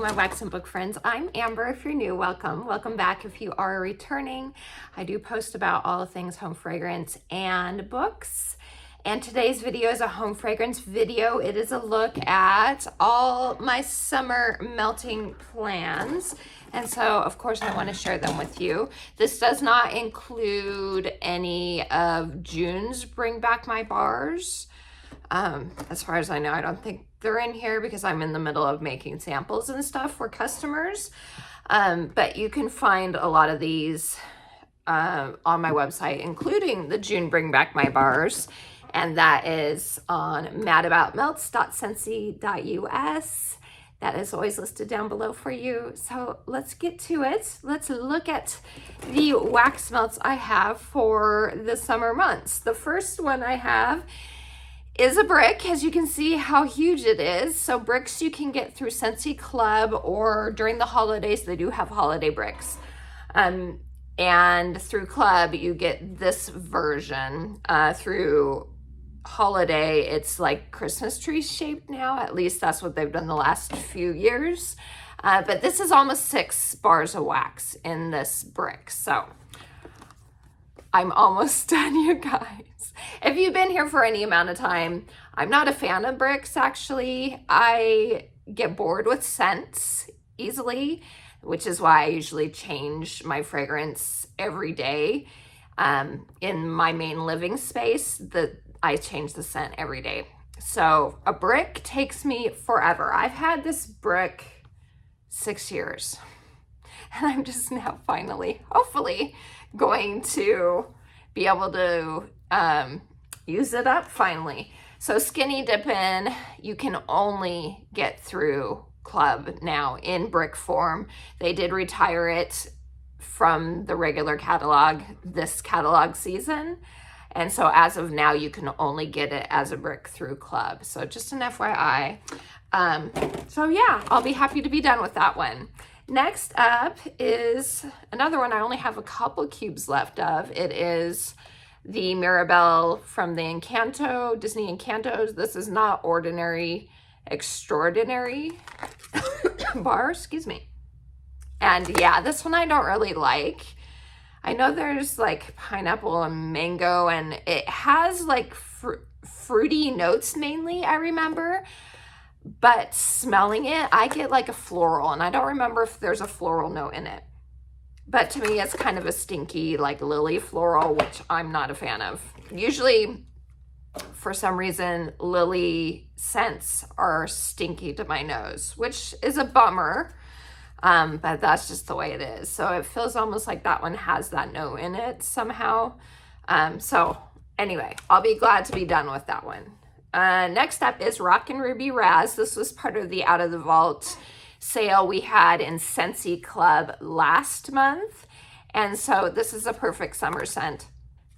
my wax and book friends. I'm Amber. If you're new, welcome. Welcome back if you are returning. I do post about all things home fragrance and books. And today's video is a home fragrance video. It is a look at all my summer melting plans. And so, of course, I want to share them with you. This does not include any of June's Bring Back My Bars. As far as I know, I don't think they're in here because I'm in the middle of making samples and stuff for customers. But you can find a lot of these on my website, including the June Bring Back My Bars. And that is on madaboutmelts.scentsy.us. That is always listed down below for you. So let's get to it. Let's look at the wax melts I have for the summer months. The first one I have is a brick. As you can see how huge it is. So bricks you can get through Scentsy Club, or during the holidays they do have holiday bricks. And through Club you get this version. Through holiday it's like Christmas tree shaped now. At least that's what they've done the last few years. But this is almost 6 bars of wax in this brick. So I'm almost done, you guys. If you've been here for any amount of time, I'm not a fan of bricks, actually. I get bored with scents easily, which is why I usually change my fragrance every day. In my main living space, I change the scent every day. So a brick takes me forever. I've had this brick 6 years. And I'm just now finally, hopefully, going to be able to use it up finally. So skinny dippin', you can only get through Club now in brick form. They did retire it from the regular catalog this catalog season. And so as of now, you can only get it as a brick through Club. So just an FYI. So yeah, I'll be happy to be done with that one. Next up is another one I only have a couple cubes left of. It is the Mirabelle from the Encanto, Disney Encantos. This is not Ordinary, Extraordinary bar, excuse me. And yeah, this one I don't really like. I know there's like pineapple and mango, and it has like fruity notes mainly, I remember. But smelling it, I get like a floral, and I don't remember if there's a floral note in it. But to me, it's kind of a stinky, like lily floral, which I'm not a fan of. Usually, for some reason, lily scents are stinky to my nose, which is a bummer. But that's just the way it is. So it feels almost like that one has that note in it somehow. So anyway, I'll be glad to be done with that one. Next up is Rock and Ruby Raz. This was part of the Out of the Vault sale we had in Scentsy Club last month. And so this is a perfect summer scent.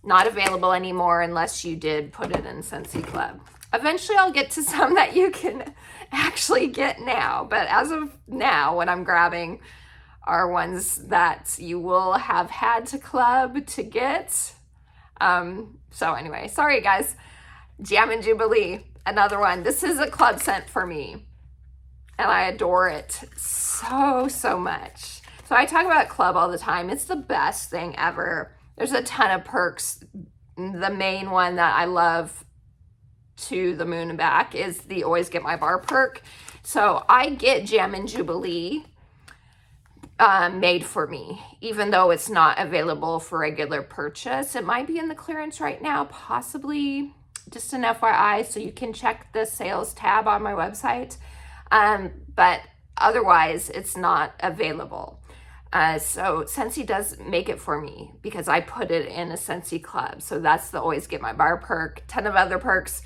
Not available anymore unless you did put it in Scentsy Club. Eventually I'll get to some that you can actually get now. But as of now, what I'm grabbing are ones that you will have had to Club to get. So anyway, sorry guys. Jam and Jubilee, another one. This is a Club scent for me, and I adore it so much. So I talk about Club all the time. It's the best thing ever. There's a ton of perks. The main one that I love to the moon and back is the Always Get My Bar perk. So I get Jam and Jubilee made for me, even though it's not available for regular purchase. It might be in the clearance right now, possibly. Just an FYI, so you can check the sales tab on my website. But otherwise, it's not available. So Scentsy does make it for me because I put it in a Scentsy Club. So that's the Always Get My Bar perk. Ton of other perks.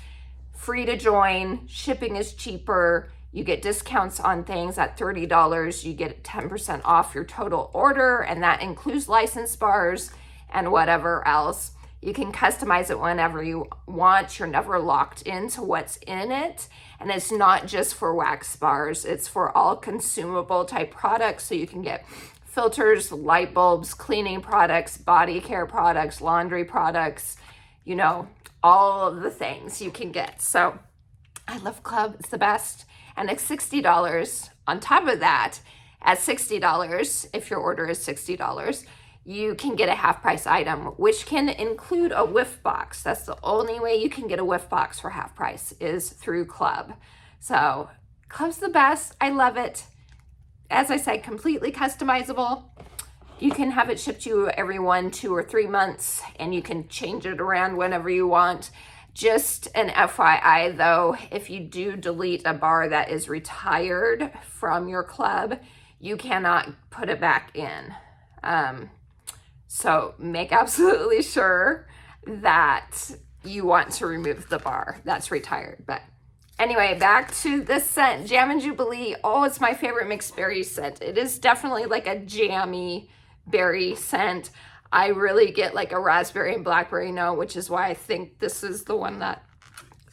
Free to join. Shipping is cheaper. You get discounts on things at $30. You get 10% off your total order, and that includes licensed bars and whatever else. You can customize it whenever you want. You're never locked into what's in it. And it's not just for wax bars. It's for all consumable type products. So you can get filters, light bulbs, cleaning products, body care products, laundry products, you know, all of the things you can get. So I love Club. It's the best. And it's $60 on top of that, at $60, if your order is $60, you can get a half price item, which can include a whiff box. That's the only way you can get a whiff box for half price is through Club. So Club's the best. I love it. As I said, completely customizable. You can have it shipped to you every 1, 2, or 3 months, and you can change it around whenever you want. Just an FYI though, if you do delete a bar that is retired from your Club, you cannot put it back in. So make absolutely sure that you want to remove the bar that's retired. But anyway, back to this scent, Jam and Jubilee. Oh, it's my favorite mixed berry scent. It is definitely like a jammy berry scent. I really get like a raspberry and blackberry note, which is why I think this is the one that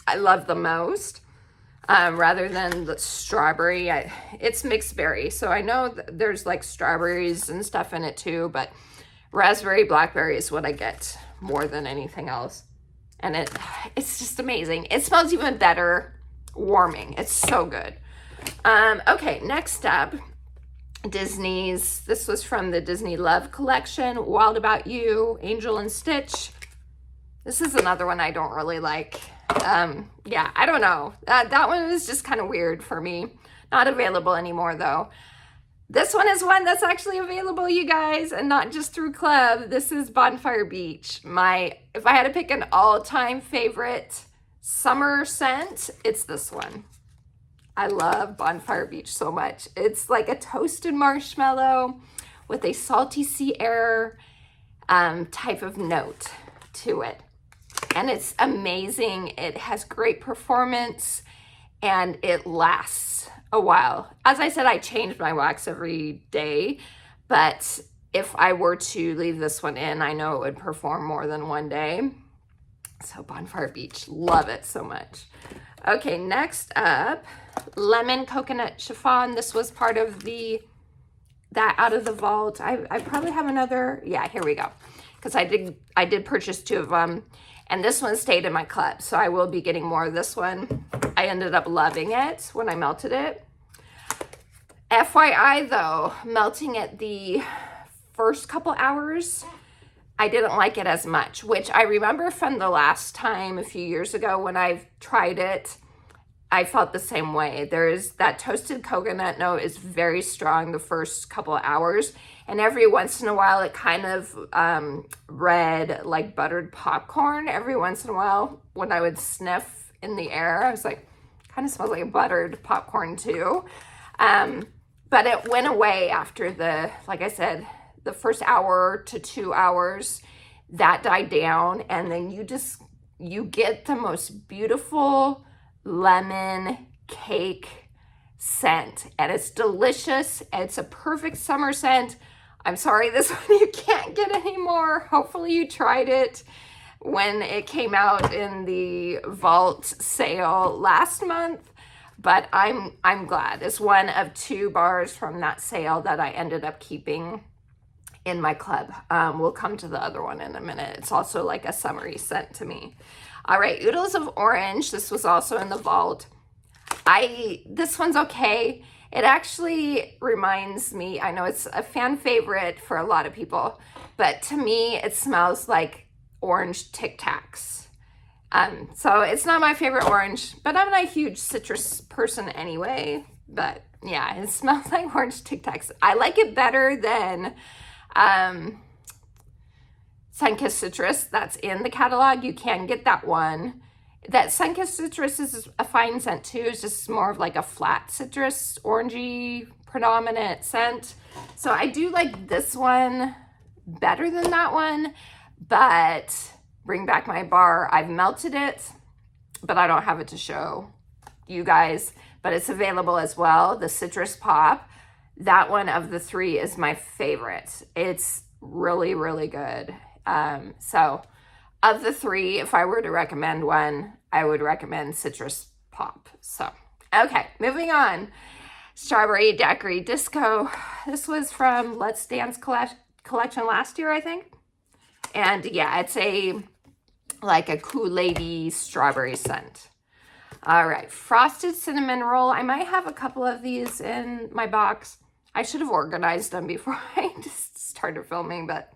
I love the most, rather than the strawberry. It's mixed berry, so I know there's like strawberries and stuff in it too, but raspberry, blackberry is what I get more than anything else. And it's just amazing. It smells even better warming. It's so good. Okay, next up, Disney's. This was from the Disney Love collection. Wild About You, Angel and Stitch. This is another one I don't really like. Yeah, I don't know. That one was just kind of weird for me. Not available anymore though. This one is one that's actually available, you guys, and not just through Club. This is Bonfire Beach. If I had to pick an all-time favorite summer scent, it's this one. I love Bonfire Beach so much. It's like a toasted marshmallow with a salty sea air type of note to it. And it's amazing. It has great performance and it lasts a while. As I said, I change my wax every day, but if I were to leave this one in, I know it would perform more than one day. So Bonfire Beach, love it so much. Okay, next up, Lemon Coconut Chiffon. This was part of that out of the vault. I probably have another, yeah, here we go. Because I did purchase 2 of them, and this one stayed in my Club, so I will be getting more of this one. I ended up loving it when I melted it. FYI though, melting it the first couple hours, I didn't like it as much, which I remember from the last time a few years ago when I tried it, I felt the same way. There's that toasted coconut note is very strong the first couple of hours, and every once in a while it kind of read like buttered popcorn. Every once in a while when I would sniff in the air, I was like, kind of smells like buttered popcorn too. But it went away after like I said, the first hour to 2 hours, that died down, and then you get the most beautiful lemon cake scent, and it's delicious. It's a perfect summer scent. I'm sorry, this one you can't get anymore. Hopefully you tried it when it came out in the vault sale last month, but I'm glad. It's one of 2 bars from that sale that I ended up keeping in my Club. We'll come to the other one in a minute. It's also like a summery scent to me. All right, Oodles of Orange. This was also in the vault. This one's okay. It actually reminds me, I know it's a fan favorite for a lot of people, but to me, it smells like orange Tic Tacs. So it's not my favorite orange, but I'm not a huge citrus person anyway. But yeah, it smells like orange Tic Tacs. I like it better than Sunkissed Citrus that's in the catalog. You can get that one. That Sunkissed Citrus is a fine scent too. It's just more of like a flat citrus, orangey predominant scent. So I do like this one better than that one, but Bring Back My Bar, I've melted it, but I don't have it to show you guys, but it's available as well. The Citrus Pop, that one of the 3 is my favorite. It's really, really good. So of the 3, if I were to recommend one, I would recommend Citrus Pop. So, okay, moving on. Strawberry Daiquiri Disco. This was from Let's Dance collection last year, I think. And yeah, it's like a Kool-Aid-y strawberry scent. All right, frosted cinnamon roll. I might have a couple of these in my box. I should have organized them before I just started filming, but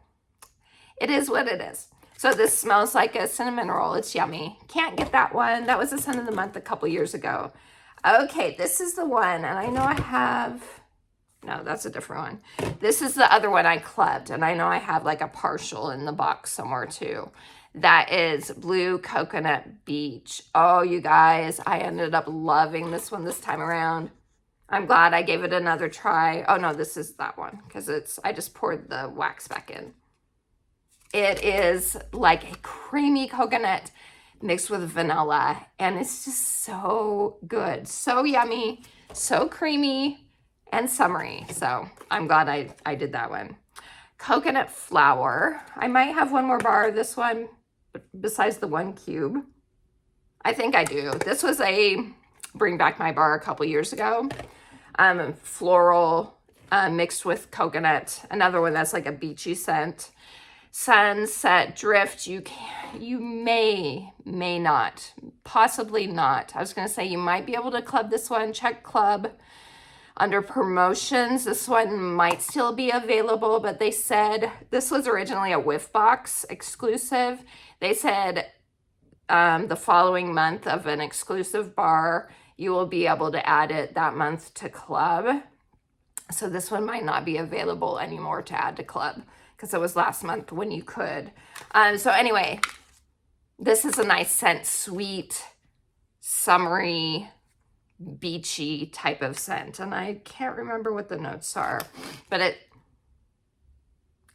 it is what it is. So this smells like a cinnamon roll. It's yummy. Can't get that one. That was the scent of the month a couple years ago. Okay, this is the one, and I know I have, no, that's a different one. This is the other one I clubbed, and I know I have like a partial in the box somewhere too. That is Blue Coconut Beach. Oh, you guys, I ended up loving this one this time around. I'm glad I gave it another try. Oh no, this is that one, because I just poured the wax back in. It is like a creamy coconut mixed with vanilla, and it's just so good. So yummy, so creamy, and summery. So I'm glad I did that one. Coconut flower. I might have one more bar of this one besides the one cube. I think I do. This was a Bring Back My Bar a couple years ago. Floral mixed with coconut. Another one that's like a beachy scent. Sunset Drift. You may not, possibly not. I was going to say you might be able to club this one. Check club under promotions. This one might still be available, but they said this was originally a whiff box exclusive. They said the following month of an exclusive bar, you will be able to add it that month to club. So this one might not be available anymore to add to club, because it was last month when you could. So anyway, this is a nice scent, sweet, summery, beachy type of scent. And I can't remember what the notes are, but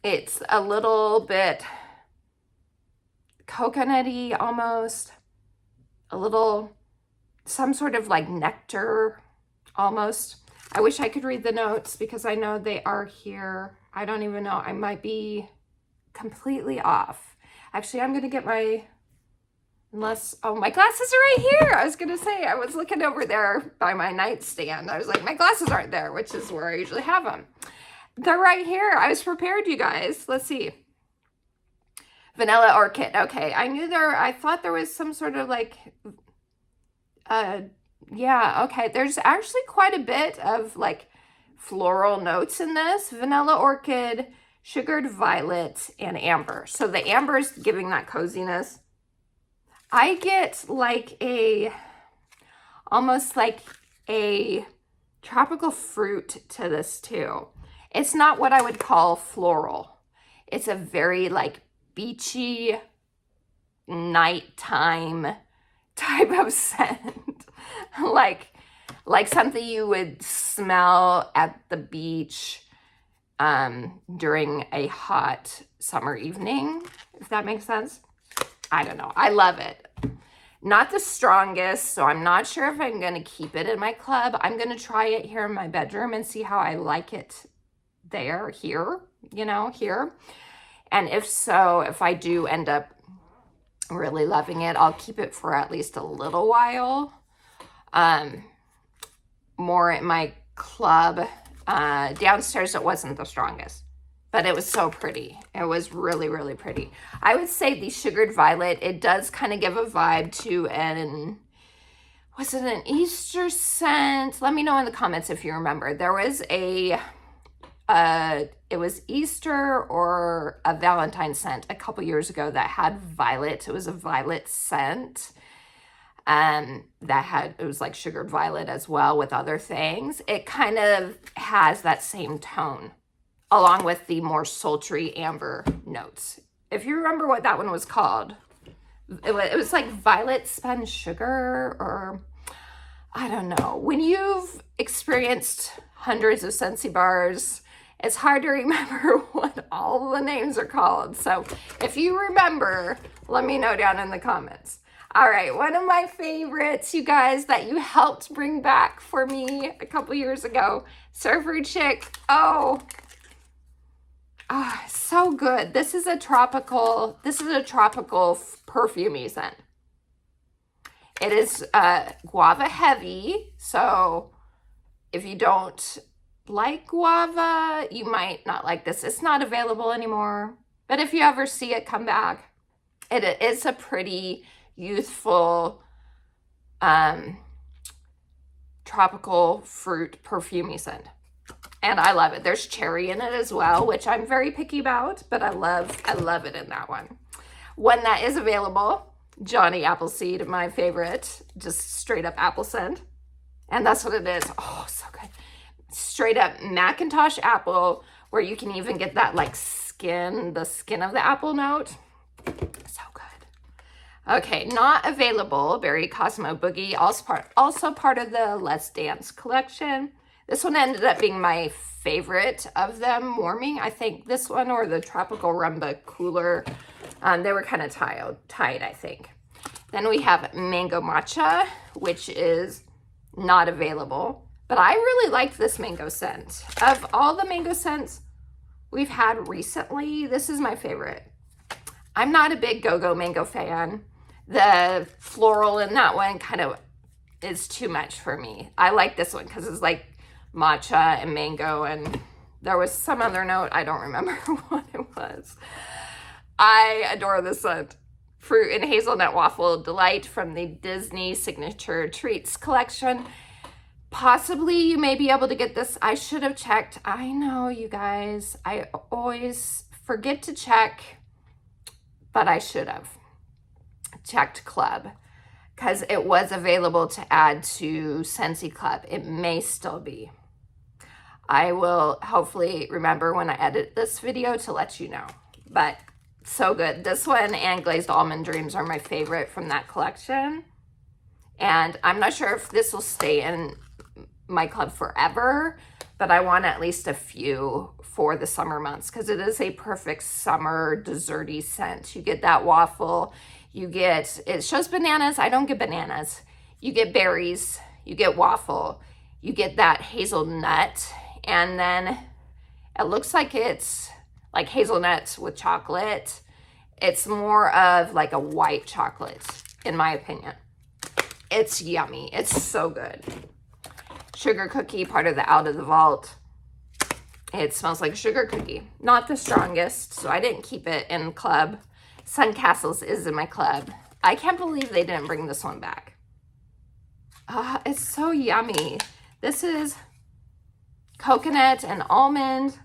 it's a little bit coconutty almost, a little, some sort of like nectar almost. I wish I could read the notes because I know they are here. I don't even know. I might be completely off. Actually, I'm going to get my, oh, my glasses are right here. I was going to say, I was looking over there by my nightstand. I was like, my glasses aren't there, which is where I usually have them. They're right here. I was prepared, you guys. Let's see. Vanilla Orchid. Okay, I thought there was some sort of like, yeah, okay. There's actually quite a bit of like floral notes in this. Vanilla Orchid, Sugared Violet, and Amber. So the amber is giving that coziness. I get like almost like a tropical fruit to this too. It's not what I would call floral. It's a very like beachy, nighttime type of scent. like something you would smell at the beach during a hot summer evening, if that makes sense. I don't know. I love it. Not the strongest, so I'm not sure if I'm going to keep it in my club. I'm going to try it here in my bedroom and see how I like it here. And if so, if I do end up really loving it, I'll keep it for at least a little while. More in my club. Downstairs, it wasn't the strongest, but it was so pretty. It was really, really pretty. I would say the Sugared Violet, it does kind of give a vibe to was it an Easter scent? Let me know in the comments if you remember. There was it was Easter or a Valentine scent a couple years ago that had violet. It was a violet scent. It was like Sugared Violet as well with other things. It kind of has that same tone along with the more sultry amber notes. If you remember what that one was called, it was like Violet Spun Sugar, or I don't know. When you've experienced hundreds of Scentsy bars, it's hard to remember what all the names are called. So if you remember, let me know down in the comments. All right, one of my favorites, you guys, that you helped bring back for me a couple years ago, Surfer Chick. Oh, so good. This is a tropical perfumey scent. It is guava heavy, so if you don't like guava, you might not like this. It's not available anymore, but if you ever see it come back, it is a pretty youthful, tropical fruit perfumey scent. And I love it. There's cherry in it as well, which I'm very picky about, but I love it in that one. One that is available, Johnny Appleseed, my favorite, just straight up apple scent. And that's what it is. Oh, so good. Straight up Macintosh apple, where you can even get that like the skin of the apple note. So good. Okay, not available, Berry Cosmo Boogie, also part of the Let's Dance collection. This one ended up being my favorite of them warming. I think this one or the Tropical Rumba Cooler. They were kind of tied, I think. Then we have Mango Matcha, which is not available. But I really liked this mango scent. Of all the mango scents we've had recently, this is my favorite. I'm not a big Go-Go Mango fan. The floral in that one kind of is too much for me. I like this one because it's like matcha and mango, and there was some other note. I don't remember what it was. I adore this scent. Fruit and Hazelnut Waffle Delight from the Disney Signature Treats collection. Possibly you may be able to get this. I should have checked. I know, you guys. I always forget to check, but I should have checked Club because it was available to add to Scentsy Club. It may still be. I will hopefully remember when I edit this video to let you know. But so good. This one and Glazed Almond Dreams are my favorite from that collection. And I'm not sure if this will stay in my club forever, but I want at least a few for the summer months because it is a perfect summer desserty scent. You get that waffle, it shows bananas. I don't get bananas. You get berries, you get waffle, you get that hazelnut, and then it looks like it's like hazelnuts with chocolate. It's more of like a white chocolate, in my opinion. It's yummy. It's so good. Sugar cookie, part of the Out of the Vault. It smells like a sugar cookie. Not the strongest, so I didn't keep it in club. Suncastles is in my club. I can't believe they didn't bring this one back. It's so yummy. This is coconut and almond.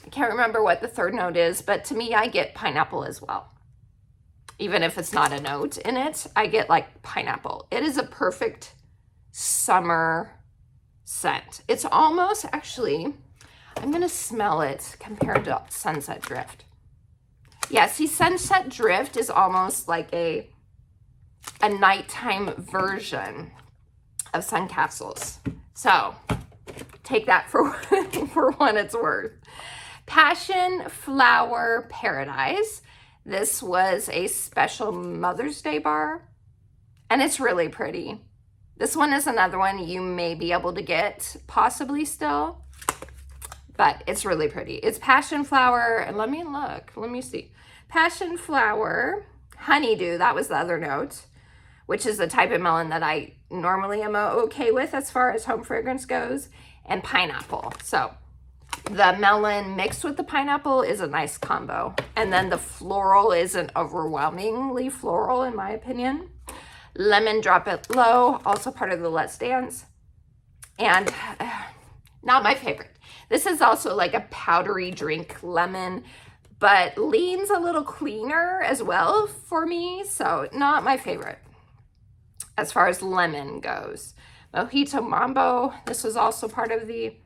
I can't remember what the third note is, but to me, I get pineapple as well. Even if it's not a note in it, I get like pineapple. It is a perfect summer scent. It's almost, actually, I'm going to smell it compared to Sunset Drift. Yeah, see, Sunset Drift is almost like a nighttime version of Suncastles. So take that for what it's worth. Passion Flower Paradise. This was a special Mother's Day bar, and it's really pretty. This one is another one you may be able to get, possibly still, but it's really pretty. It's passion flower, and let me see. Passion flower, honeydew, that was the other note, which is the type of melon that I normally am okay with as far as home fragrance goes, and pineapple. So the melon mixed with the pineapple is a nice combo. And then the floral isn't overwhelmingly floral, in my opinion. Lemon Drop It Low, also part of the Let's Dance. And not my favorite. This is also like a powdery drink lemon, but leans a little cleaner as well for me. So not my favorite as far as lemon goes. Mojito Mambo, this was also part of the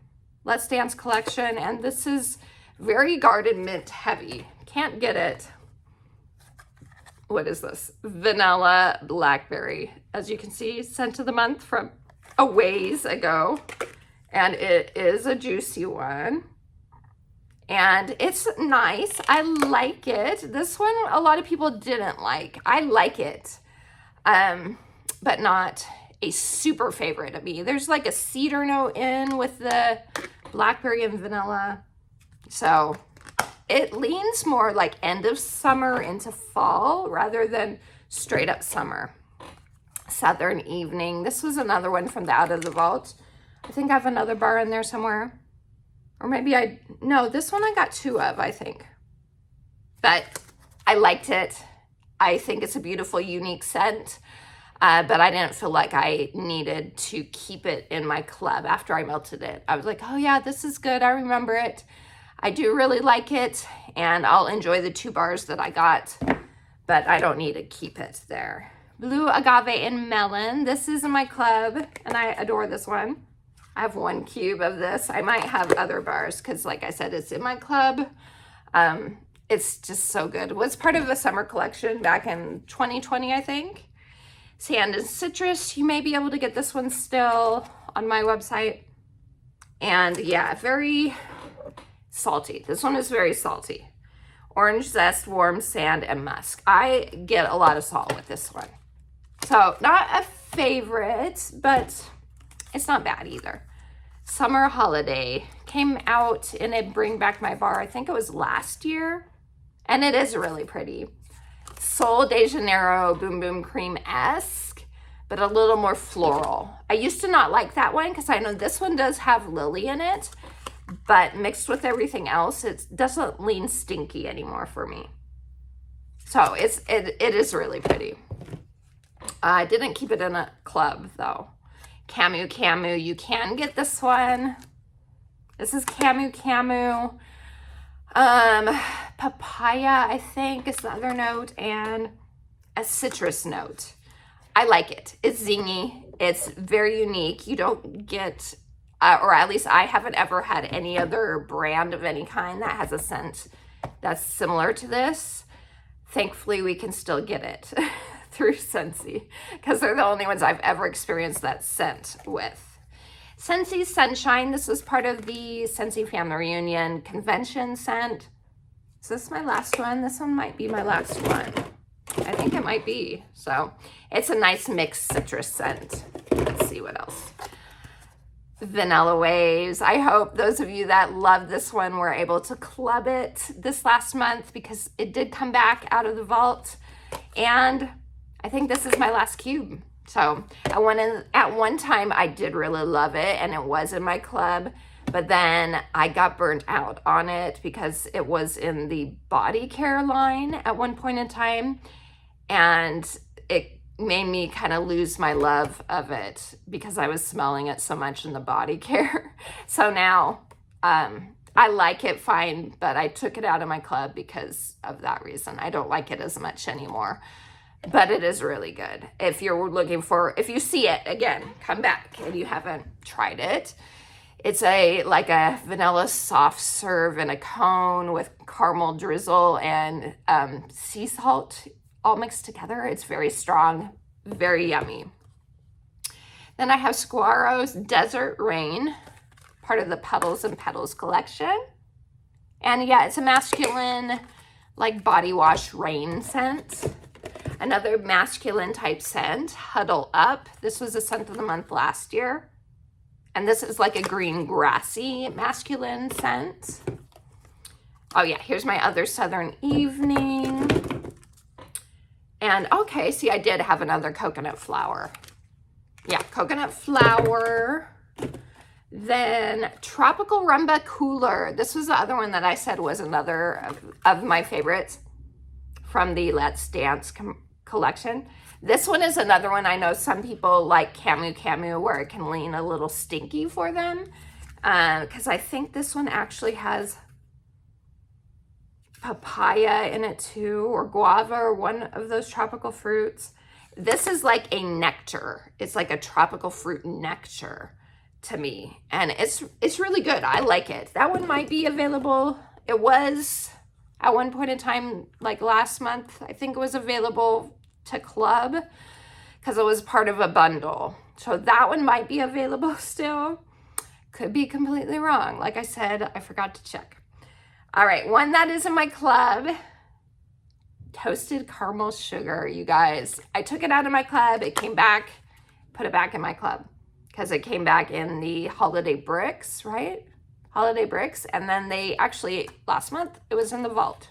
Let's Dance collection, and this is very garden mint heavy. Can't get it. What is this? Vanilla Blackberry. As you can see, scent of the month from a ways ago, and it is a juicy one. And it's nice. I like it. This one, a lot of people didn't like. I like it, but not a super favorite of me. There's like a cedar note in with the blackberry and vanilla. So it leans more like end of summer into fall rather than straight up summer. Southern Evening. This was another one from the Out of the Vault. I think I have another bar in there somewhere. Or maybe no, this one I got two of, I think. But I liked it. I think it's a beautiful, unique scent. but I didn't feel like I needed to keep it in my club after I melted it. I was like, oh yeah, this is good. I remember it. I do really like it, and I'll enjoy the 2 bars that I got, but I don't need to keep it there. Blue Agave and Melon. This is in my club, and I adore this one. I have 1 cube of this. I might have other bars because, like I said, it's in my club. It's just so good. It was part of the summer collection back in 2020, I think. Sand and Citrus. You may be able to get this one still on my website. And yeah, very salty. This one is very salty. Orange Zest, Warm Sand, and Musk. I get a lot of salt with this one. So not a favorite, but it's not bad either. Summer Holiday came out in a Bring Back My Bar. I think it was last year. And it is really pretty. Sol de Janeiro Boom Boom Cream-esque, but a little more floral. I used to not like that one because I know this one does have lily in it, but mixed with everything else, it doesn't lean stinky anymore for me. So it is really pretty. I didn't keep it in a club though. Camu, you can get this one. This is Camu. Papaya, I think, is the other note, and a citrus note. I like it. It's zingy. It's very unique. You don't get, or at least I haven't ever had any other brand of any kind that has a scent that's similar to this. Thankfully, we can still get it through Scentsy because they're the only ones I've ever experienced that scent with. Scentsy Sunshine. This was part of the Scentsy Family Reunion convention scent. Is this my last one? This one might be my last one. I think it might be. So it's a nice mixed citrus scent. Let's see what else. Vanilla Waves. I hope those of you that love this one were able to club it this last month because it did come back out of the vault. And I think this is my last cube. So I went in at one time, I did really love it and it was in my club, but then I got burnt out on it because it was in the body care line at one point in time, and it made me kind of lose my love of it because I was smelling it so much in the body care. So now I like it fine, but I took it out of my club because of that reason. I don't like it as much anymore. But it is really good. If you're looking for, if you see it, again, come back and you haven't tried it. It's like a vanilla soft serve in a cone with caramel drizzle and sea salt all mixed together. It's very strong, very yummy. Then I have Squaro's Desert Rain, part of the Petals and Petals collection. And yeah, it's a masculine, like body wash rain scent. Another masculine type scent, Huddle Up. This was a scent of the month last year. And this is like a green grassy masculine scent. Oh yeah, here's my other Southern Evening. And okay, see, I did have another coconut flower. Yeah, coconut flower. Then Tropical Rumba Cooler. This was the other one that I said was another of my favorites from the Let's Dance collection. This one is another one. I know some people like Camu where it can lean a little stinky for them, because I think this one actually has papaya in it too, or guava, or one of those tropical fruits. This is like a nectar. It's like a tropical fruit nectar to me, and it's really good. I like it. That one might be available. It was at one point in time, like last month, I think it was available to club because it was part of a bundle. So that one might be available still. Could be completely wrong. Like I said, I forgot to check. All right, one that is in my club, Toasted Caramel Sugar, you guys. I took it out of my club. It came back, put it back in my club because it came back in the Holiday Bricks, right? Holiday Bricks. And then they actually, last month, it was in the vault.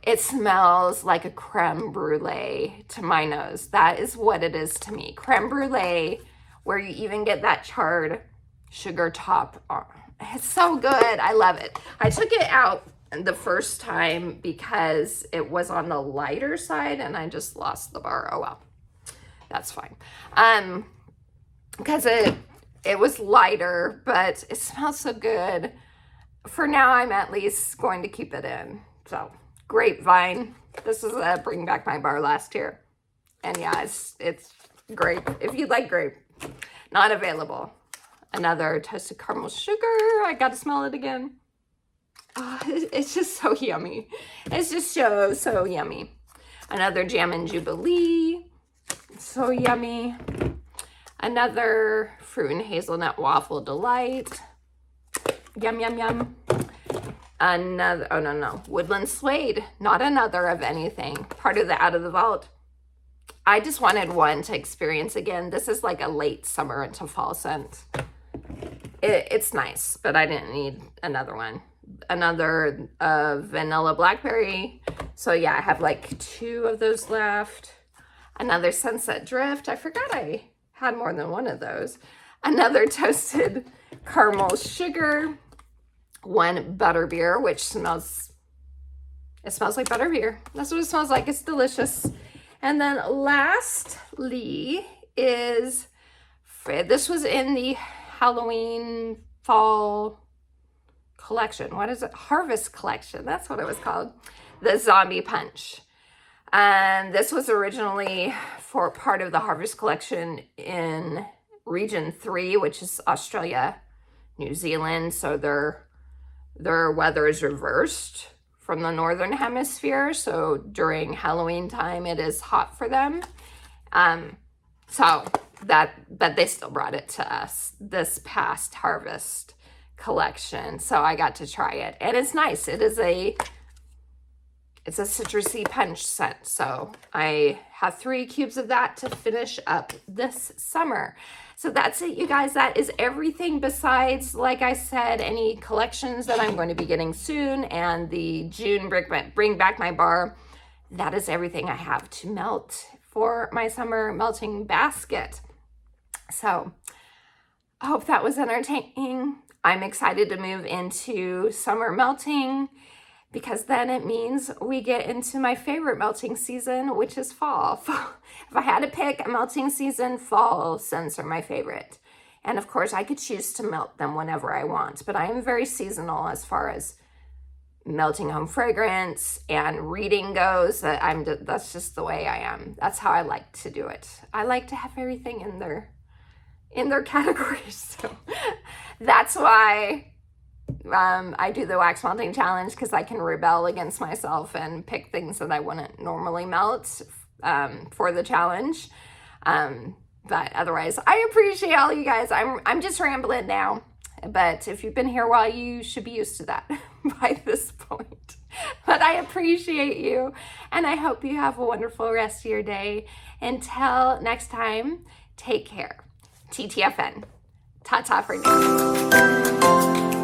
It smells like a creme brulee to my nose. That is what it is to me. Creme brulee, where you even get that charred sugar top on. It's so good. I love it. I took it out the first time because it was on the lighter side and I just lost the bar. Oh well. That's fine. Because it was lighter, but it smells so good. For now, I'm at least going to keep it in. So, grapevine. This is a Bring Back My Bar last year. And yeah, it's grape. If you like grape, not available. Another toasted caramel sugar. I got to smell it again. Oh, it's just so yummy. It's just so yummy. Another Jam and Jubilee. So yummy. Another Fruit and Hazelnut Waffle Delight. Yum, yum, yum. Another, oh no, Woodland Suede. Not another of anything. Part of the Out of the Vault. I just wanted one to experience again. This is like a late summer into fall scent. It's nice, but I didn't need another one. Another Vanilla Blackberry. So yeah, I have like 2 of those left. Another Sunset Drift. I forgot I had more than one of those. Another Toasted Caramel Sugar. One Butterbeer, which smells like butterbeer. That's what it smells like. It's delicious. And then lastly is, this was in the Halloween fall collection. What is it? Harvest collection. That's what it was called. The Zombie Punch. And this was originally for part of the Harvest collection in Region 3, which is Australia, New Zealand. So their weather is reversed from the Northern Hemisphere. So during Halloween time, it is hot for them. But they still brought it to us this past Harvest collection. So I got to try it, and it's nice. It's a citrusy punch scent. So I have 3 cubes of that to finish up this summer. So that's it, you guys. That is everything besides, like I said, any collections that I'm going to be getting soon and the June Bring Back My Bar. That is everything I have to melt for my summer melting basket. So I hope that was entertaining. I'm excited to move into summer melting, because then it means we get into my favorite melting season, which is fall. If I had to pick a melting season, fall scents are my favorite. And of course, I could choose to melt them whenever I want, but I am very seasonal as far as melting home fragrance and reading goes. That's just the way I am. That's how I like to do it. I like to have everything in their categories. So that's why I do the wax melting challenge, because I can rebel against myself and pick things that I wouldn't normally melt for the challenge. But otherwise, I appreciate all you guys. I'm just rambling now, but if you've been here a while, you should be used to that by this point. But I appreciate you, and I hope you have a wonderful rest of your day. Until next time, take care. TTFN. Ta-ta for now.